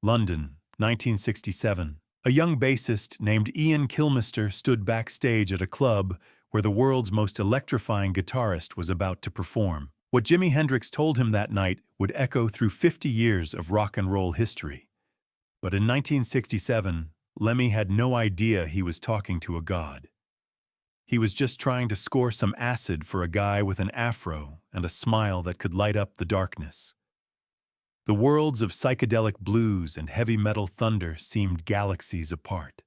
London, 1967. A young bassist named Ian Killmister stood backstage at a club where the world's most electrifying guitarist was about to perform. What Jimi Hendrix told him that night would echo through 50 years of rock and roll history. But in 1967, Lemmy had no idea he was talking to a god. He was just trying to score some acid for a guy with an afro and a smile that could light up the darkness. The worlds of psychedelic blues and heavy metal thunder seemed galaxies apart,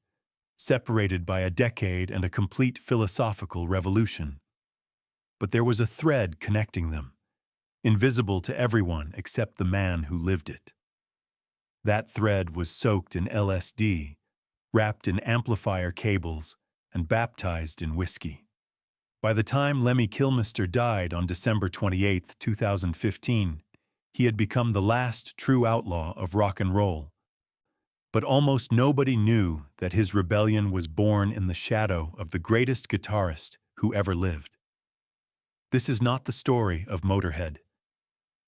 separated by a decade and a complete philosophical revolution. But there was a thread connecting them, invisible to everyone except the man who lived it. That thread was soaked in LSD, wrapped in amplifier cables, and baptized in whiskey. By the time Lemmy Kilmister died on December 28, 2015, he had become the last true outlaw of rock and roll. But almost nobody knew that his rebellion was born in the shadow of the greatest guitarist who ever lived. This is not the story of Motorhead.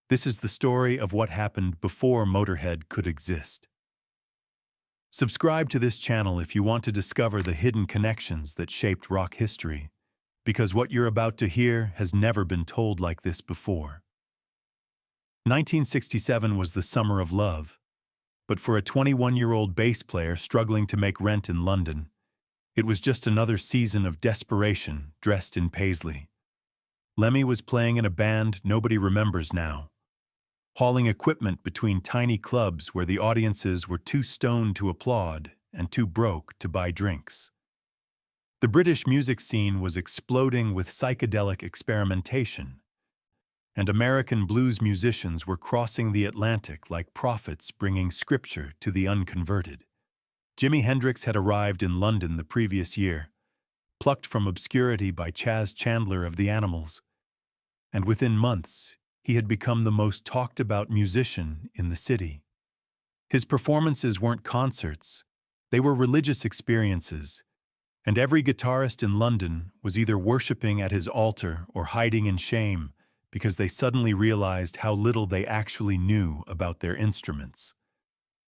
This is the story of what happened before Motorhead could exist. Subscribe to this channel if you want to discover the hidden connections that shaped rock history, because what you're about to hear has never been told like this before. 1967 was the summer of love, but for a 21-year-old bass player struggling to make rent in London, it was just another season of desperation dressed in paisley. Lemmy was playing in a band nobody remembers now, hauling equipment between tiny clubs where the audiences were too stoned to applaud and too broke to buy drinks. The British music scene was exploding with psychedelic experimentation, and American blues musicians were crossing the Atlantic like prophets bringing scripture to the unconverted. Jimi Hendrix had arrived in London the previous year, plucked from obscurity by Chas Chandler of the Animals, and within months, he had become the most talked-about musician in the city. His performances weren't concerts, they were religious experiences, and every guitarist in London was either worshipping at his altar or hiding in shame because they suddenly realized how little they actually knew about their instruments.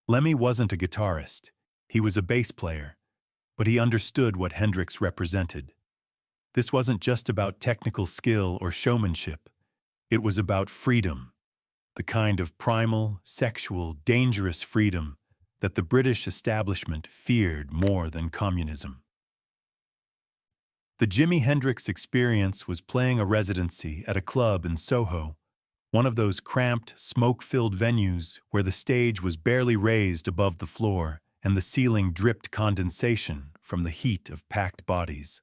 Lemmy wasn't a guitarist, he was a bass player, but he understood what Hendrix represented. This wasn't just about technical skill or showmanship. It was about freedom, the kind of primal, sexual, dangerous freedom that the British establishment feared more than communism. The Jimi Hendrix Experience was playing a residency at a club in Soho, one of those cramped, smoke-filled venues where the stage was barely raised above the floor and the ceiling dripped condensation from the heat of packed bodies.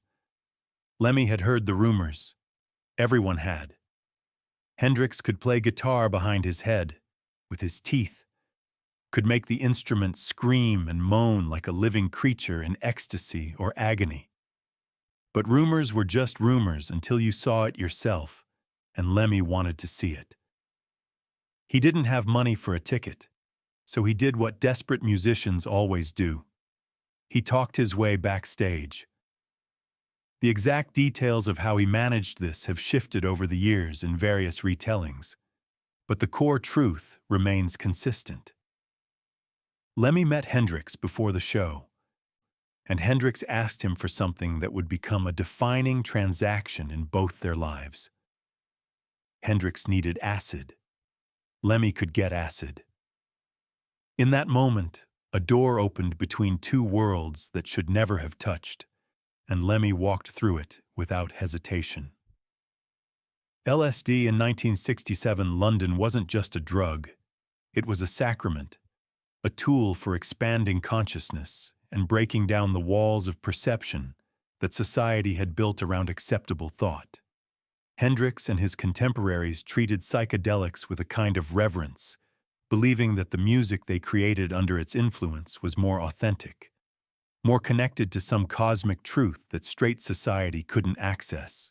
Lemmy had heard the rumors. Everyone had. Hendrix could play guitar behind his head, with his teeth, could make the instrument scream and moan like a living creature in ecstasy or agony. But rumors were just rumors until you saw it yourself, and Lemmy wanted to see it. He didn't have money for a ticket, so he did what desperate musicians always do. He talked his way backstage. The exact details of how he managed this have shifted over the years in various retellings, but the core truth remains consistent. Lemmy met Hendrix before the show, and Hendrix asked him for something that would become a defining transaction in both their lives. Hendrix needed acid. Lemmy could get acid. In that moment, a door opened between two worlds that should never have touched, and Lemmy walked through it without hesitation. LSD in 1967 London wasn't just a drug, it was a sacrament, a tool for expanding consciousness and breaking down the walls of perception that society had built around acceptable thought. Hendrix and his contemporaries treated psychedelics with a kind of reverence, believing that the music they created under its influence was more authentic, more connected to some cosmic truth that straight society couldn't access.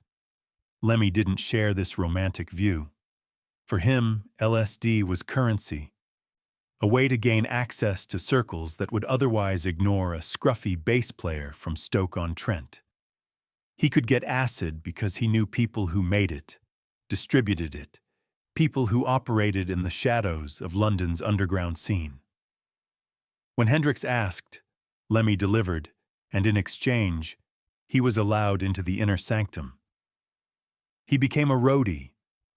Lemmy didn't share this romantic view. For him, LSD was currency, a way to gain access to circles that would otherwise ignore a scruffy bass player from Stoke-on-Trent. He could get acid because he knew people who made it, distributed it, people who operated in the shadows of London's underground scene. When Hendrix asked, Lemmy delivered, and in exchange, he was allowed into the inner sanctum. He became a roadie,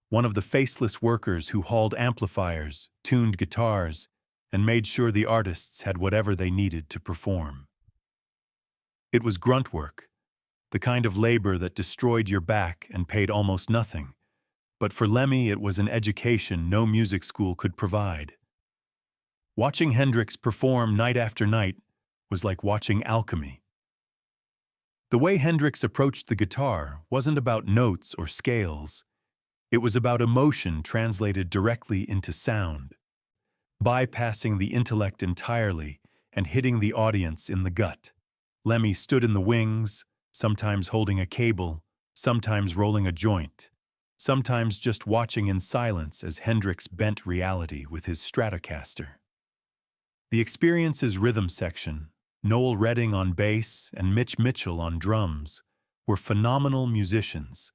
one of the faceless workers who hauled amplifiers, tuned guitars, and made sure the artists had whatever they needed to perform. It was grunt work, the kind of labor that destroyed your back and paid almost nothing, but for Lemmy it was an education no music school could provide. Watching Hendrix perform night after night was like watching alchemy. The way Hendrix approached the guitar wasn't about notes or scales. It was about emotion translated directly into sound, bypassing the intellect entirely and hitting the audience in the gut. Lemmy stood in the wings, sometimes holding a cable, sometimes rolling a joint, sometimes just watching in silence as Hendrix bent reality with his Stratocaster. The Experience's rhythm section, Noel Redding on bass and Mitch Mitchell on drums, were phenomenal musicians,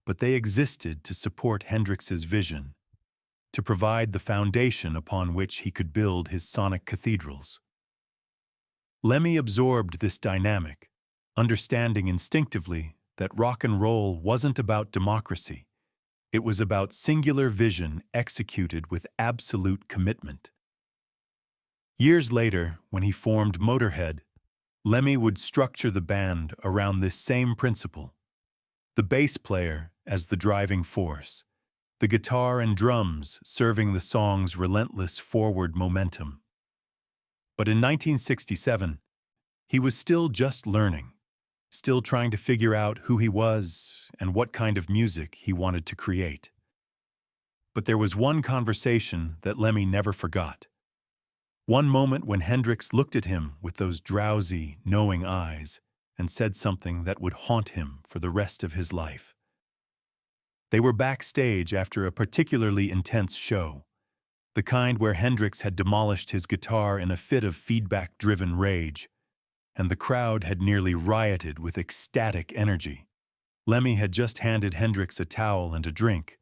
but they existed to support Hendrix's vision, to provide the foundation upon which he could build his sonic cathedrals. Lemmy absorbed this dynamic, understanding instinctively that rock and roll wasn't about democracy. It was about singular vision executed with absolute commitment. Years later, when he formed Motorhead, Lemmy would structure the band around this same principle. The bass player as the driving force, the guitar and drums serving the song's relentless forward momentum. But in 1967, he was still just learning, still trying to figure out who he was and what kind of music he wanted to create. But there was one conversation that Lemmy never forgot. One moment when Hendrix looked at him with those drowsy, knowing eyes and said something that would haunt him for the rest of his life. They were backstage after a particularly intense show, the kind where Hendrix had demolished his guitar in a fit of feedback-driven rage, and the crowd had nearly rioted with ecstatic energy. Lemmy had just handed Hendrix a towel and a drink,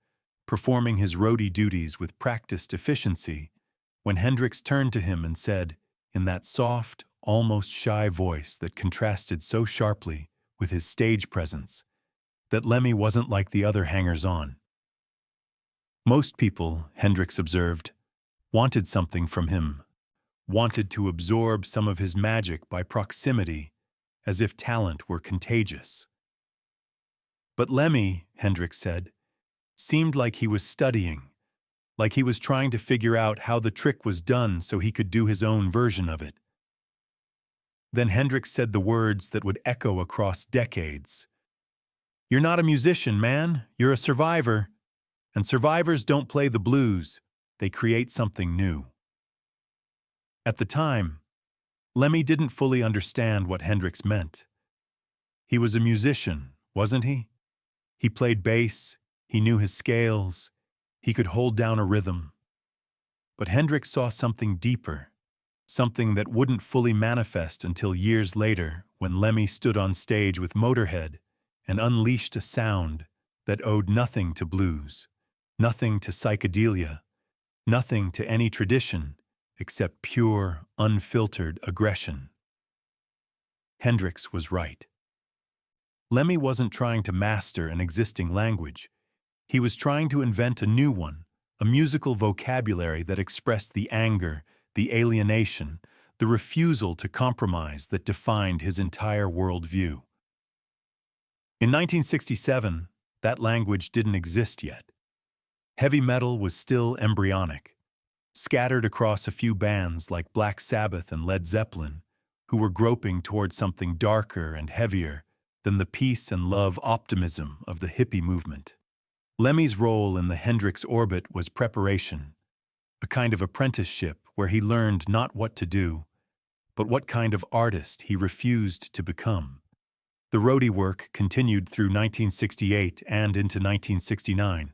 performing his roadie duties with practiced efficiency, when Hendrix turned to him and said, in that soft, almost shy voice that contrasted so sharply with his stage presence, that Lemmy wasn't like the other hangers-on. Most people, Hendrix observed, wanted something from him, wanted to absorb some of his magic by proximity, as if talent were contagious. But Lemmy, Hendrix said, seemed like he was studying, like he was trying to figure out how the trick was done so he could do his own version of it. Then Hendrix said the words that would echo across decades. "You're not a musician, man. You're a survivor. And survivors don't play the blues. They create something new." At the time, Lemmy didn't fully understand what Hendrix meant. He was a musician, wasn't he? He played bass, he knew his scales, he could hold down a rhythm. But Hendrix saw something deeper, something that wouldn't fully manifest until years later when Lemmy stood on stage with Motörhead and unleashed a sound that owed nothing to blues, nothing to psychedelia, nothing to any tradition except pure, unfiltered aggression. Hendrix was right. Lemmy wasn't trying to master an existing language. He was trying to invent a new one, a musical vocabulary that expressed the anger, the alienation, the refusal to compromise that defined his entire worldview. In 1967, that language didn't exist yet. Heavy metal was still embryonic, scattered across a few bands like Black Sabbath and Led Zeppelin, who were groping toward something darker and heavier than the peace and love optimism of the hippie movement. Lemmy's role in the Hendrix orbit was preparation, a kind of apprenticeship where he learned not what to do, but what kind of artist he refused to become. The roadie work continued through 1968 and into 1969,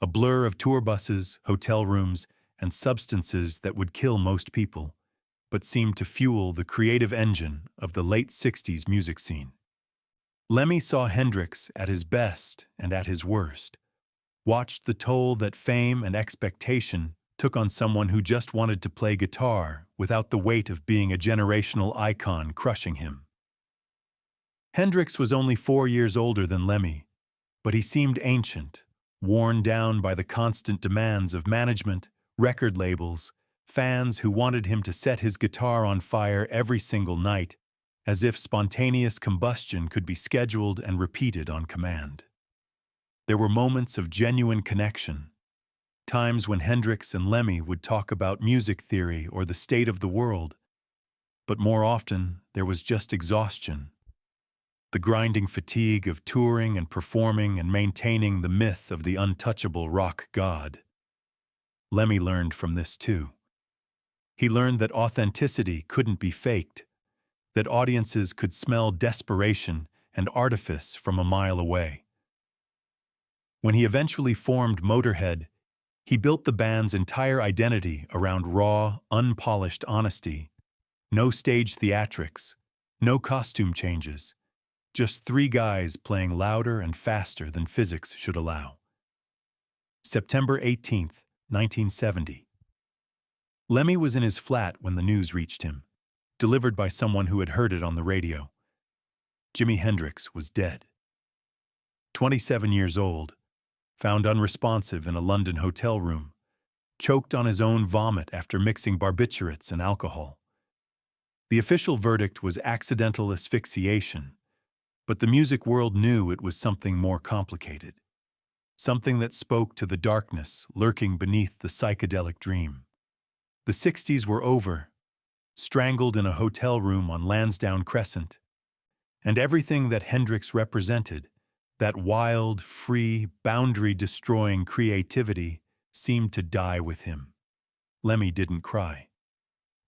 a blur of tour buses, hotel rooms, and substances that would kill most people, but seemed to fuel the creative engine of the late 60s music scene. Lemmy saw Hendrix at his best and at his worst, watched the toll that fame and expectation took on someone who just wanted to play guitar without the weight of being a generational icon crushing him. Hendrix was only 4 years older than Lemmy, but he seemed ancient, worn down by the constant demands of management, record labels, fans who wanted him to set his guitar on fire every single night, as if spontaneous combustion could be scheduled and repeated on command. There were moments of genuine connection, times when Hendrix and Lemmy would talk about music theory or the state of the world, but more often there was just exhaustion, the grinding fatigue of touring and performing and maintaining the myth of the untouchable rock god. Lemmy learned from this too. He learned that authenticity couldn't be faked, that audiences could smell desperation and artifice from a mile away. When he eventually formed Motorhead, he built the band's entire identity around raw, unpolished honesty. No stage theatrics, no costume changes, just 3 guys playing louder and faster than physics should allow. September 18th, 1970. Lemmy was in his flat when the news reached him, delivered by someone who had heard it on the radio. Jimi Hendrix was dead. 27 years old, found unresponsive in a London hotel room, choked on his own vomit after mixing barbiturates and alcohol. The official verdict was accidental asphyxiation, but the music world knew it was something more complicated, something that spoke to the darkness lurking beneath the psychedelic dream. The 60s were over, strangled in a hotel room on Lansdowne Crescent, and everything that Hendrix represented, that wild, free, boundary-destroying creativity, seemed to die with him. Lemmy didn't cry.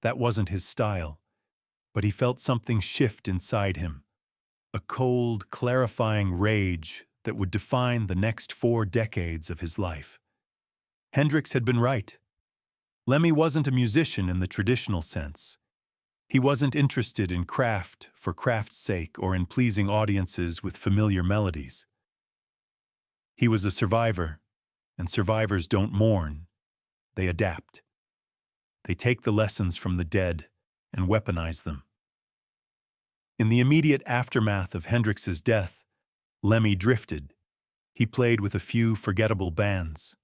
That wasn't his style, but he felt something shift inside him, a cold, clarifying rage that would define the next 4 decades of his life. Hendrix had been right. Lemmy wasn't a musician in the traditional sense. He wasn't interested in craft for craft's sake or in pleasing audiences with familiar melodies. He was a survivor, and survivors don't mourn. They adapt. They take the lessons from the dead and weaponize them. In the immediate aftermath of Hendrix's death, Lemmy drifted. He played with a few forgettable bands,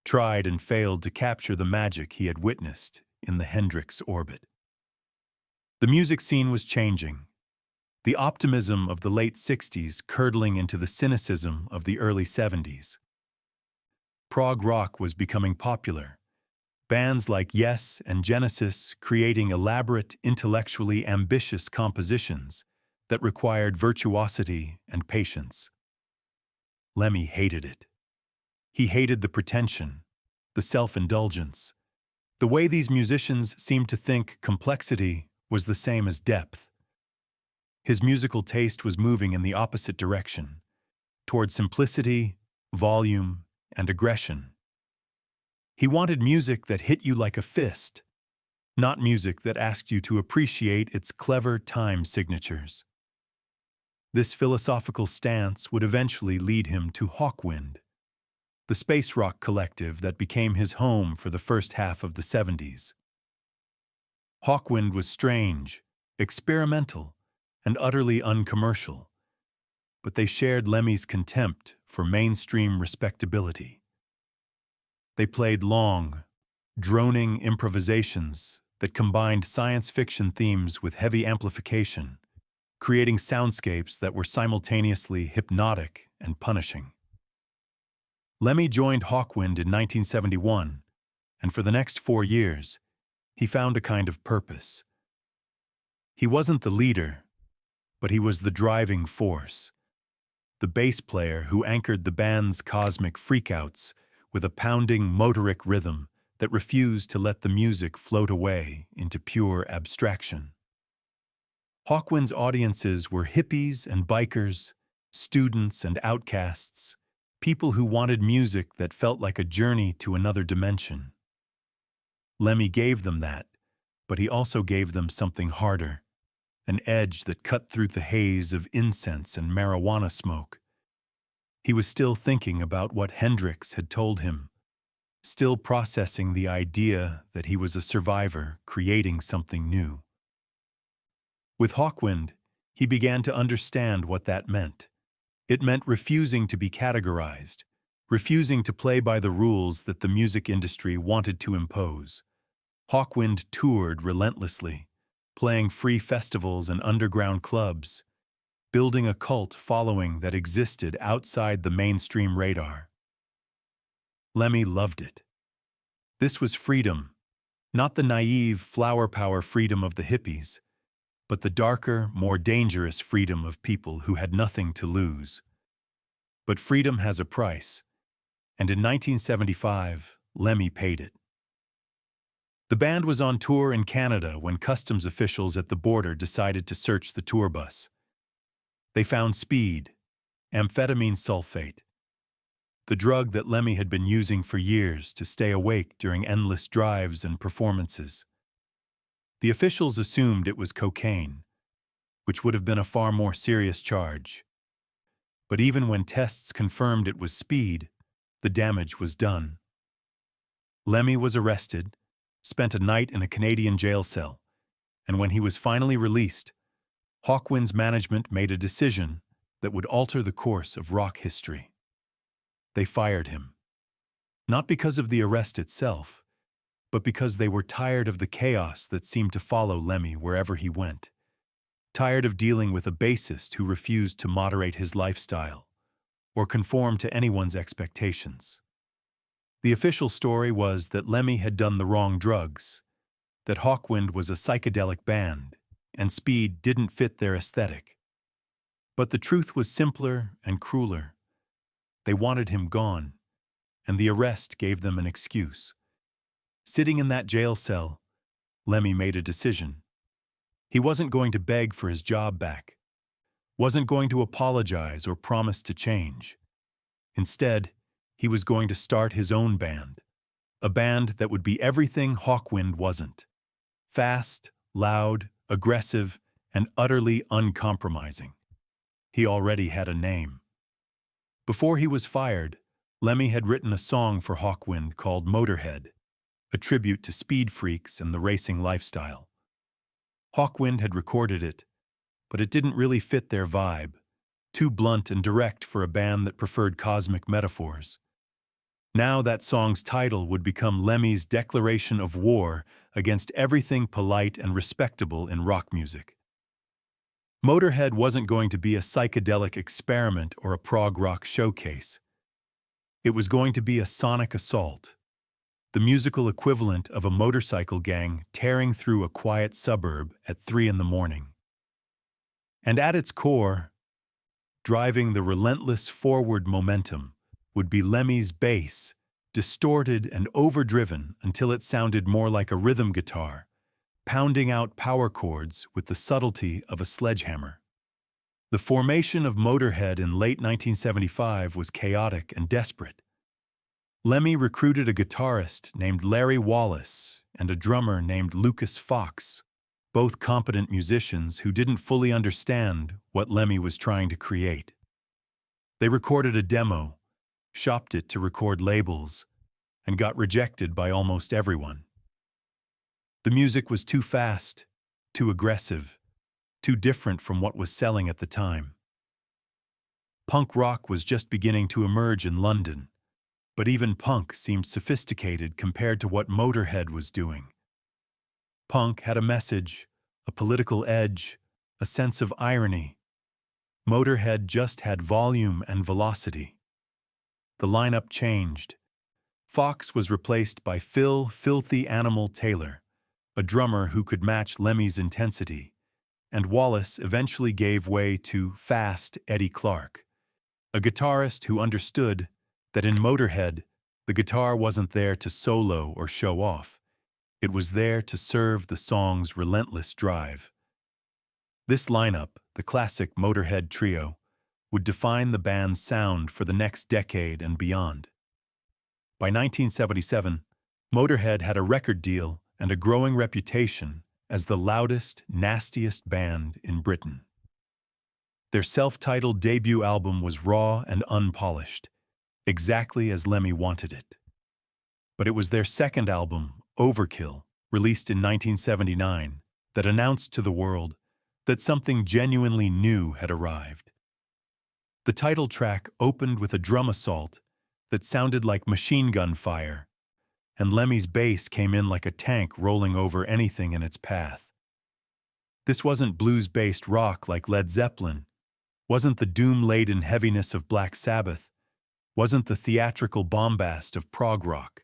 tried and failed to capture the magic he had witnessed in the Hendrix orbit. The music scene was changing, the optimism of the late 60s curdling into the cynicism of the early 70s. Prog rock was becoming popular, bands like Yes and Genesis creating elaborate, intellectually ambitious compositions that required virtuosity and patience. Lemmy hated it. He hated the pretension, the self-indulgence, the way these musicians seemed to think complexity was the same as depth. His musical taste was moving in the opposite direction, toward simplicity, volume, and aggression. He wanted music that hit you like a fist, not music that asked you to appreciate its clever time signatures. This philosophical stance would eventually lead him to Hawkwind, the space rock collective that became his home for the first half of the 70s. Hawkwind was strange, experimental, and utterly uncommercial, but they shared Lemmy's contempt for mainstream respectability. They played long, droning improvisations that combined science fiction themes with heavy amplification, creating soundscapes that were simultaneously hypnotic and punishing. Lemmy joined Hawkwind in 1971, and for the next 4 years, he found a kind of purpose. He wasn't the leader, but he was the driving force, the bass player who anchored the band's cosmic freakouts with a pounding motoric rhythm that refused to let the music float away into pure abstraction. Hawkwind's audiences were hippies and bikers, students and outcasts, people who wanted music that felt like a journey to another dimension. Lemmy gave them that, but he also gave them something harder, an edge that cut through the haze of incense and marijuana smoke. He was still thinking about what Hendrix had told him, still processing the idea that he was a survivor creating something new. With Hawkwind, he began to understand what that meant. It meant refusing to be categorized, refusing to play by the rules that the music industry wanted to impose. Hawkwind toured relentlessly, playing free festivals and underground clubs, building a cult following that existed outside the mainstream radar. Lemmy loved it. This was freedom, not the naive flower power freedom of the hippies, but the darker, more dangerous freedom of people who had nothing to lose. But freedom has a price, and in 1975, Lemmy paid it. The band was on tour in Canada when customs officials at the border decided to search the tour bus. They found speed, amphetamine sulfate, the drug that Lemmy had been using for years to stay awake during endless drives and performances. The officials assumed it was cocaine, which would have been a far more serious charge. But even when tests confirmed it was speed, the damage was done. Lemmy was arrested, spent a night in a Canadian jail cell, and when he was finally released, Hawkwind's management made a decision that would alter the course of rock history. They fired him. Not because of the arrest itself, but because they were tired of the chaos that seemed to follow Lemmy wherever he went. Tired of dealing with a bassist who refused to moderate his lifestyle or conform to anyone's expectations. The official story was that Lemmy had done the wrong drugs, that Hawkwind was a psychedelic band, and speed didn't fit their aesthetic. But the truth was simpler and crueler. They wanted him gone, and the arrest gave them an excuse. Sitting in that jail cell, Lemmy made a decision. He wasn't going to beg for his job back, wasn't going to apologize or promise to change. Instead, he was going to start his own band, a band that would be everything Hawkwind wasn't. Fast, loud, aggressive, and utterly uncompromising. He already had a name. Before he was fired, Lemmy had written a song for Hawkwind called Motörhead, a tribute to speed freaks and the racing lifestyle. Hawkwind had recorded it, but it didn't really fit their vibe, too blunt and direct for a band that preferred cosmic metaphors. Now that song's title would become Lemmy's declaration of war against everything polite and respectable in rock music. Motorhead wasn't going to be a psychedelic experiment or a prog rock showcase. It was going to be a sonic assault, the musical equivalent of a motorcycle gang tearing through a quiet suburb at 3 a.m. And at its core, driving the relentless forward momentum, would be Lemmy's bass, distorted and overdriven until it sounded more like a rhythm guitar, pounding out power chords with the subtlety of a sledgehammer. The formation of Motorhead in late 1975 was chaotic and desperate. Lemmy recruited a guitarist named Larry Wallace and a drummer named Lucas Fox, both competent musicians who didn't fully understand what Lemmy was trying to create. They recorded a demo, shopped it to record labels, and got rejected by almost everyone. The music was too fast, too aggressive, too different from what was selling at the time. Punk rock was just beginning to emerge in London, but even punk seemed sophisticated compared to what Motorhead was doing. Punk had a message, a political edge, a sense of irony. Motorhead just had volume and velocity. The lineup changed. Fox was replaced by Phil "Filthy Animal" Taylor, a drummer who could match Lemmy's intensity, and Wallace eventually gave way to Fast Eddie Clarke, a guitarist who understood that in Motorhead, the guitar wasn't there to solo or show off. It was there to serve the song's relentless drive. This lineup, the classic Motorhead trio, would define the band's sound for the next decade and beyond. By 1977, Motorhead had a record deal and a growing reputation as the loudest, nastiest band in Britain. Their self-titled debut album was raw and unpolished, exactly as Lemmy wanted it. But it was their second album, Overkill, released in 1979, that announced to the world that something genuinely new had arrived. The title track opened with a drum assault that sounded like machine gun fire, and Lemmy's bass came in like a tank rolling over anything in its path. This wasn't blues-based rock like Led Zeppelin, wasn't the doom-laden heaviness of Black Sabbath, wasn't the theatrical bombast of prog rock.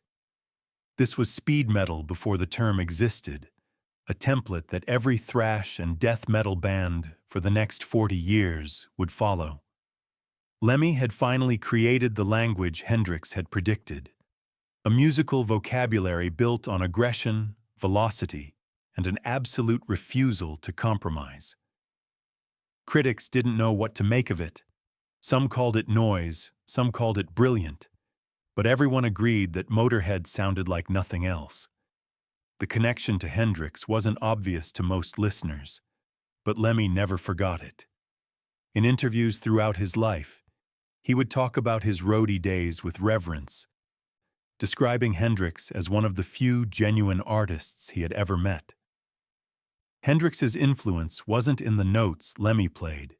This was speed metal before the term existed, a template that every thrash and death metal band for the next 40 years would follow. Lemmy had finally created the language Hendrix had predicted, a musical vocabulary built on aggression, velocity, and an absolute refusal to compromise. Critics didn't know what to make of it. Some called it noise, some called it brilliant, but everyone agreed that Motorhead sounded like nothing else. The connection to Hendrix wasn't obvious to most listeners, but Lemmy never forgot it. In interviews throughout his life, he would talk about his roadie days with reverence, describing Hendrix as one of the few genuine artists he had ever met. Hendrix's influence wasn't in the notes Lemmy played.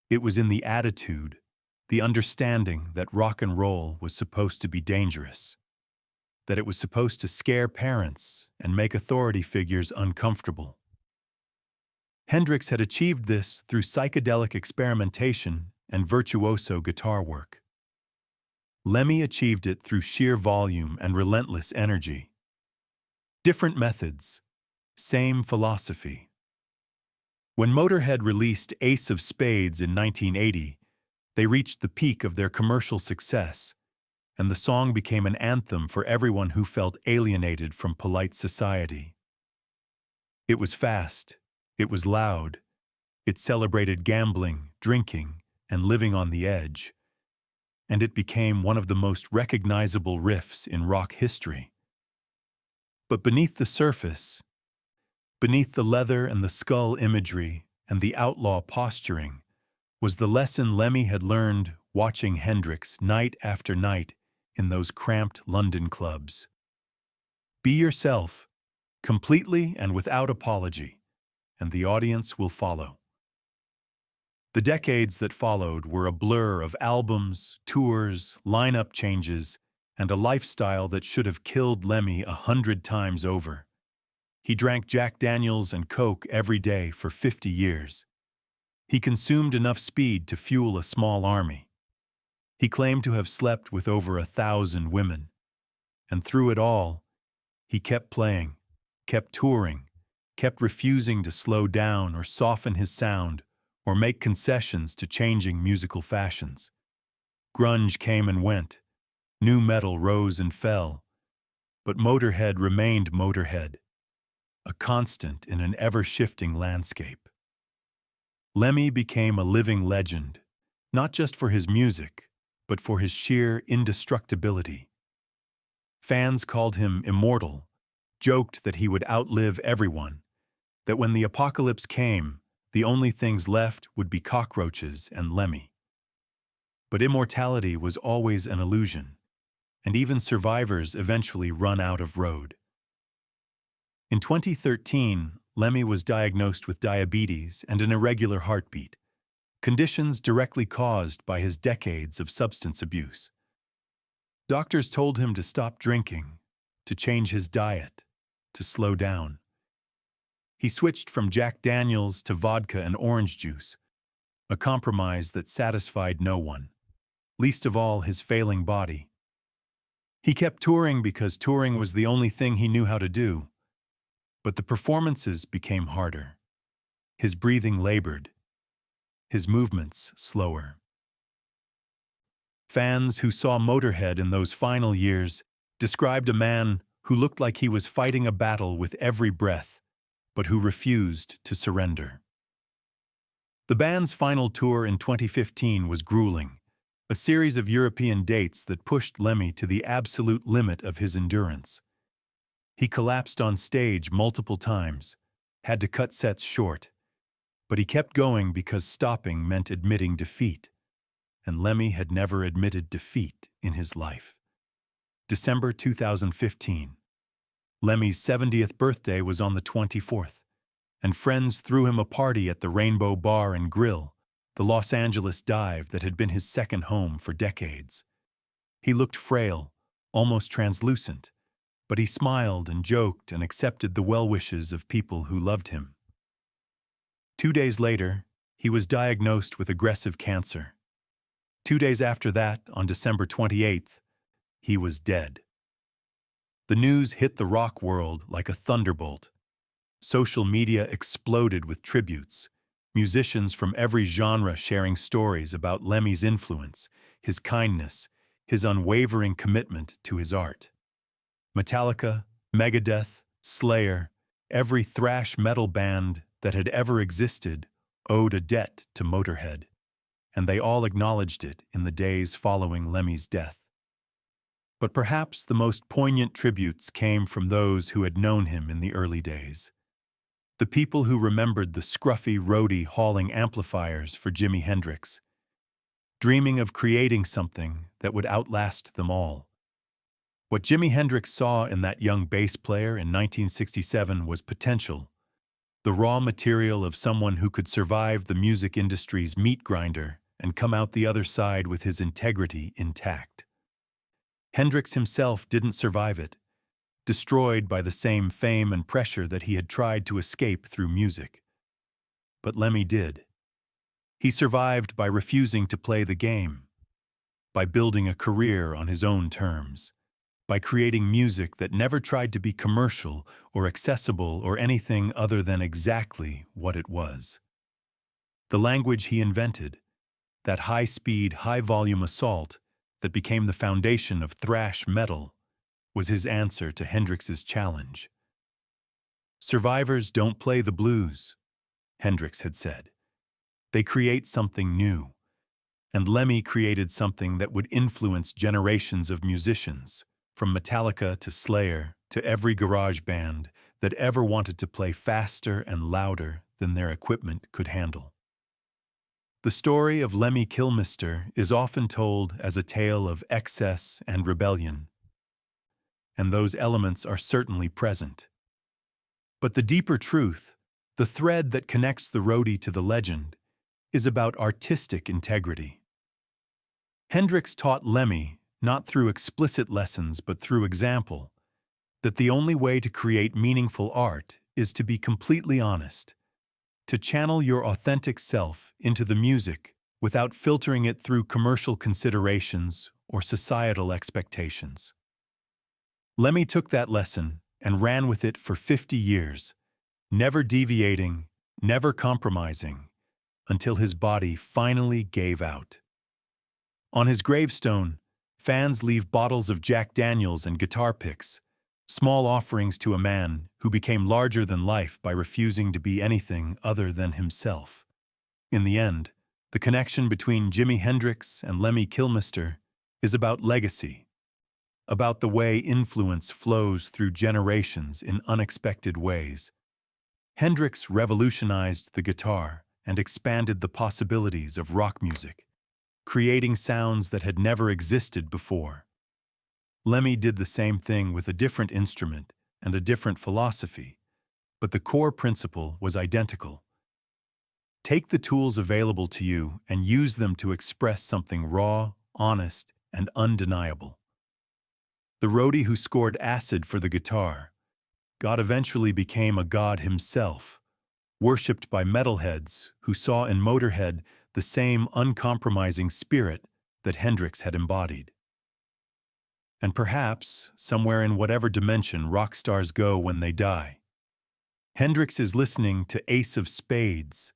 It was in the attitude, the understanding that rock and roll was supposed to be dangerous, that it was supposed to scare parents and make authority figures uncomfortable. Hendrix had achieved this through psychedelic experimentation and virtuoso guitar work. Lemmy achieved it through sheer volume and relentless energy. Different methods, same philosophy. When Motorhead released Ace of Spades in 1980, they reached the peak of their commercial success, and the song became an anthem for everyone who felt alienated from polite society. It was fast, it was loud, it celebrated gambling, drinking, and living on the edge, and it became one of the most recognizable riffs in rock history. But beneath the surface, beneath the leather and the skull imagery and the outlaw posturing, was the lesson Lemmy had learned watching Hendrix night after night in those cramped London clubs. Be yourself, completely and without apology, and the audience will follow. The decades that followed were a blur of albums, tours, lineup changes, and a lifestyle that should have killed Lemmy 100 times over. He drank Jack Daniels and Coke every day for 50 years. He consumed enough speed to fuel a small army. He claimed to have slept with over 1,000 women. And through it all, he kept playing, kept touring, kept refusing to slow down or soften his sound or make concessions to changing musical fashions. Grunge came and went. Nu metal rose and fell. But Motorhead remained Motorhead, a constant in an ever-shifting landscape. Lemmy became a living legend, not just for his music, but for his sheer indestructibility. Fans called him immortal, joked that he would outlive everyone, that when the apocalypse came, the only things left would be cockroaches and Lemmy. But immortality was always an illusion, and even survivors eventually run out of road. In 2013, Lemmy was diagnosed with diabetes and an irregular heartbeat, conditions directly caused by his decades of substance abuse. Doctors told him to stop drinking, to change his diet, to slow down. He switched from Jack Daniels to vodka and orange juice, a compromise that satisfied no one, least of all his failing body. He kept touring because touring was the only thing he knew how to do. But the performances became harder. His breathing labored, his movements slower. Fans who saw Motorhead in those final years described a man who looked like he was fighting a battle with every breath, but who refused to surrender. The band's final tour in 2015 was grueling, a series of European dates that pushed Lemmy to the absolute limit of his endurance. He collapsed on stage multiple times, had to cut sets short, but he kept going because stopping meant admitting defeat, and Lemmy had never admitted defeat in his life. December 2015. Lemmy's 70th birthday was on the 24th, and friends threw him a party at the Rainbow Bar and Grill, the Los Angeles dive that had been his second home for decades. He looked frail, almost translucent, but he smiled and joked and accepted the well wishes of people who loved him. 2 days later, he was diagnosed with aggressive cancer. 2 days after that, on December 28th, he was dead. The news hit the rock world like a thunderbolt. Social media exploded with tributes, musicians from every genre sharing stories about Lemmy's influence, his kindness, his unwavering commitment to his art. Metallica, Megadeth, Slayer, every thrash metal band that had ever existed owed a debt to Motorhead, and they all acknowledged it in the days following Lemmy's death. But perhaps the most poignant tributes came from those who had known him in the early days. The people who remembered the scruffy roadie hauling amplifiers for Jimi Hendrix, dreaming of creating something that would outlast them all. What Jimi Hendrix saw in that young bass player in 1967 was potential, the raw material of someone who could survive the music industry's meat grinder and come out the other side with his integrity intact. Hendrix himself didn't survive it, destroyed by the same fame and pressure that he had tried to escape through music. But Lemmy did. He survived by refusing to play the game, by building a career on his own terms, by creating music that never tried to be commercial or accessible or anything other than exactly what it was. The language he invented, that high-speed, high-volume assault that became the foundation of thrash metal, was his answer to Hendrix's challenge. "Survivors don't play the blues," Hendrix had said. "They create something new." And Lemmy created something that would influence generations of musicians, from Metallica to Slayer to every garage band that ever wanted to play faster and louder than their equipment could handle. The story of Lemmy Kilmister is often told as a tale of excess and rebellion, and those elements are certainly present. But the deeper truth, the thread that connects the roadie to the legend, is about artistic integrity. Hendrix taught Lemmy, not through explicit lessons but through example, that the only way to create meaningful art is to be completely honest, to channel your authentic self into the music without filtering it through commercial considerations or societal expectations. Lemmy took that lesson and ran with it for 50 years, never deviating, never compromising, until his body finally gave out. On his gravestone, fans leave bottles of Jack Daniels and guitar picks, small offerings to a man who became larger than life by refusing to be anything other than himself. In the end, the connection between Jimi Hendrix and Lemmy Kilmister is about legacy, about the way influence flows through generations in unexpected ways. Hendrix revolutionized the guitar and expanded the possibilities of rock music, creating sounds that had never existed before. Lemmy did the same thing with a different instrument and a different philosophy, but the core principle was identical. Take the tools available to you and use them to express something raw, honest, and undeniable. The roadie who scored acid for the guitar, God eventually became a god himself, worshipped by metalheads who saw in Motörhead the same uncompromising spirit that Hendrix had embodied. And perhaps, somewhere in whatever dimension rock stars go when they die, Hendrix is listening to Ace of Spades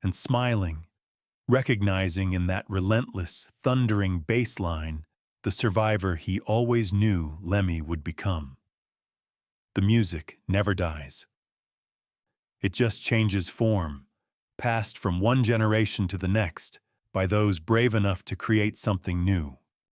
and smiling, recognizing in that relentless, thundering bass line the survivor he always knew Lemmy would become. The music never dies. It just changes form, passed from one generation to the next by those brave enough to create something new.